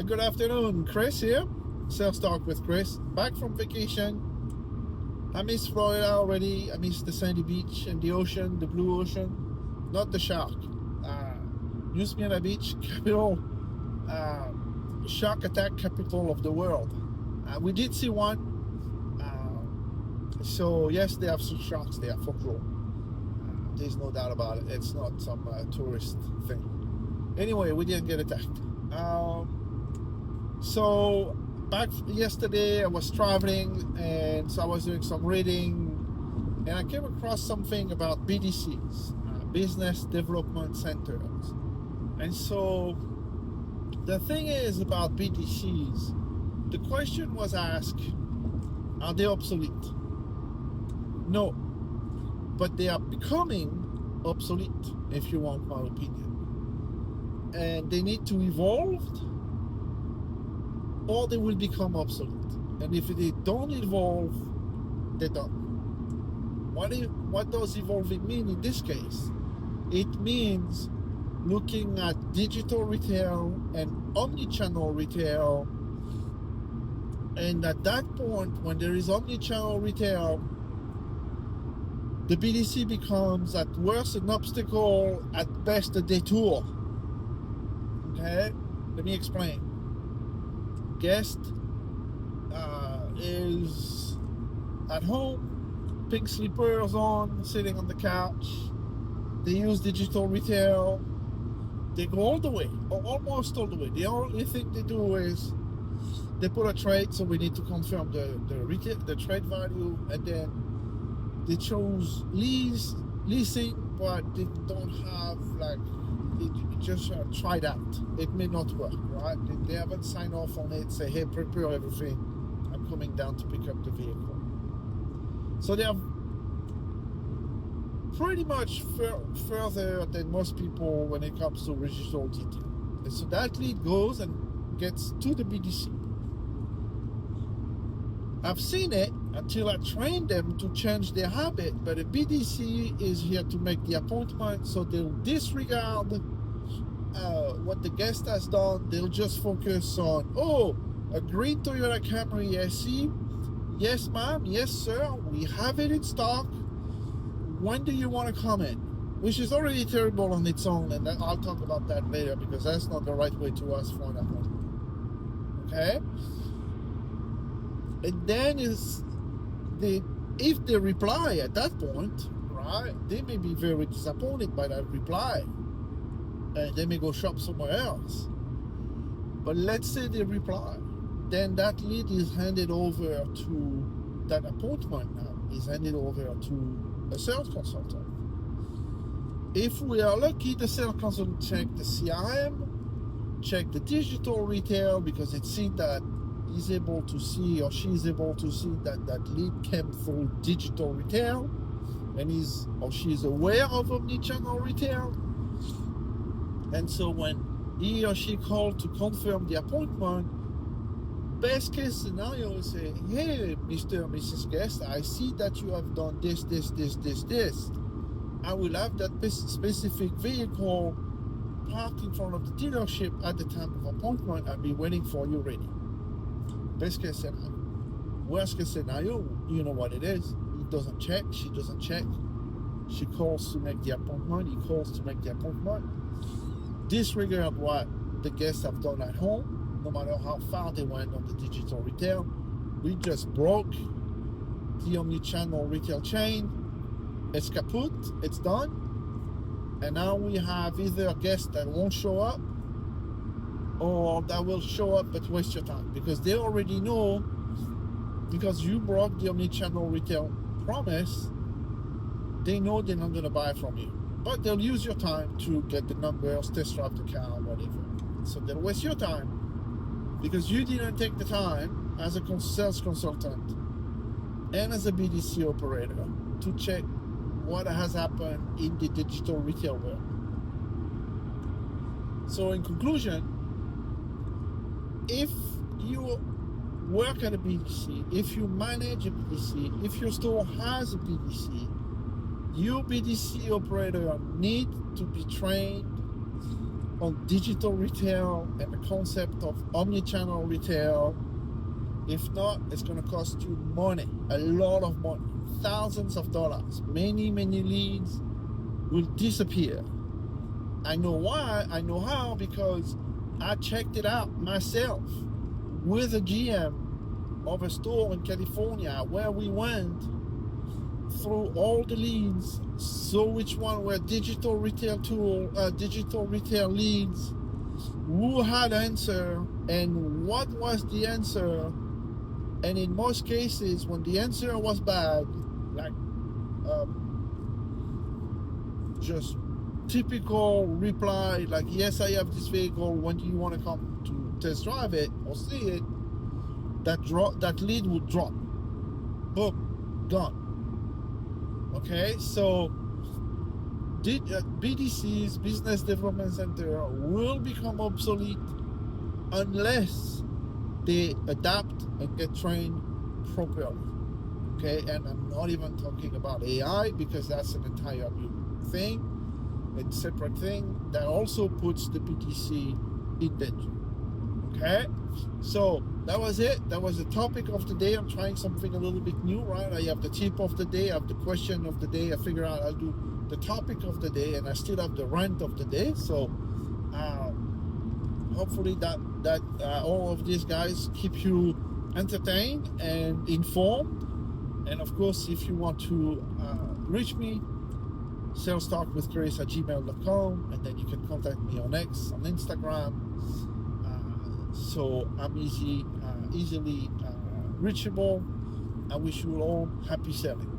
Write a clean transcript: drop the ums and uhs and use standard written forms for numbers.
Good afternoon, Chris here. Sales Talk with Chris. Back from vacation. I miss Florida already. I miss the sandy beach and the ocean, the blue ocean, not the shark. New Smyrna Beach, capital, shark attack capital of the world. We did see one. So yes, they have some sharks there for sure. There's no doubt about it. It's not some tourist thing. Anyway, we didn't get attacked. So back yesterday, I was traveling, and so I was doing some reading, and I came across something about BDCs, Business Development Centers. And so the thing is about BDCs, the question was asked, are they obsolete? No, but they are becoming obsolete, if you want my opinion. And they need to evolve, or they will become obsolete. And if they don't evolve, they're done. What does evolving mean in this case? It means looking at digital retail and omni-channel retail. And at that point, when there is omni-channel retail, the BDC becomes at worst an obstacle, at best a detour. Okay, let me explain. Guest is at home, pink slippers on, sitting on the couch. They use digital retail. They go all the way, or almost all the way. The only thing they do is they put a trade, so we need to confirm the trade value, and then they chose leasing, but they don't have just try that. It may not work, right? They haven't signed off on it, say, hey, prepare everything. I'm coming down to pick up the vehicle. So they are pretty much further than most people when it comes to digital detail. And so that lead goes and gets to the BDC. I've seen it until I trained them to change their habit, but the BDC is here to make the appointment, so they'll disregard what the guest has done. They'll just focus on, a green Toyota Camry SE. Yes, ma'am. Yes, sir. We have it in stock. When do you want to come in? Which is already terrible on its own, and I'll talk about that later, because that's not the right way to ask for an appointment. Okay? And then if they reply at that point, right, they may be very disappointed by that reply, and they may go shop somewhere else. But let's say they reply, then that lead is handed over to that appointment now is handed over to a sales consultant. If we are lucky, the sales consultant check the CRM, check the digital retail, because it sees that he's able to see, or she's able to see, that that lead came through digital retail, and he's or she's aware of omnichannel retail. And so when he or she called to confirm the appointment, best case scenario is say, hey, Mr. or Mrs. Guest, I see that you have done this. I will have that specific vehicle parked in front of the dealership at the time of appointment. I'll be waiting for you ready. Best case scenario. Worst case scenario, you know what it is. He doesn't check, she doesn't check. She calls to make the appointment, he calls to make the appointment. Disregard what the guests have done at home, no matter how far they went on the digital retail. We just broke the omni-channel retail chain. It's kaput, it's done. And now we have either a guest that won't show up, or that will show up but waste your time, because they already know, because you broke the omni-channel retail promise, they know they're not going to buy from you. But they'll use your time to get the numbers, test drive the car, whatever. So they'll waste your time because you didn't take the time as a sales consultant and as a BDC operator to check what has happened in the digital retail world. So in conclusion, if you work at a BDC, if you manage a BDC, if your store has a BDC, your BDC operator need to be trained on digital retail and the concept of omni-channel retail. If not, it's going to cost you money, a lot of money, thousands of dollars. Many leads will disappear. I know why, I know how, because I checked it out myself with a GM of a store in California where we went through all the leads, so which one were digital retail leads, who had answer, and what was the answer. And in most cases, when the answer was bad, like just typical reply, like, yes, I have this vehicle, when do you want to come to test drive it or see it, that lead would drop. Boom, gone. Okay, so BDC's, Business Development Center, will become obsolete unless they adapt and get trained properly. Okay, and I'm not even talking about AI, because that's an entire new thing, a separate thing that also puts the BDC in danger. Okay, so that was it. That was the topic of the day. I'm trying something a little bit new, right? I have the tip of the day, I have the question of the day. I figure out I'll do the topic of the day, and I still have the rant of the day. So hopefully that all of these guys keep you entertained and informed. And of course, if you want to reach me, salestalkwithgrace@gmail.com, and then you can contact me on X, on Instagram. So I'm easily reachable. I wish you all happy selling.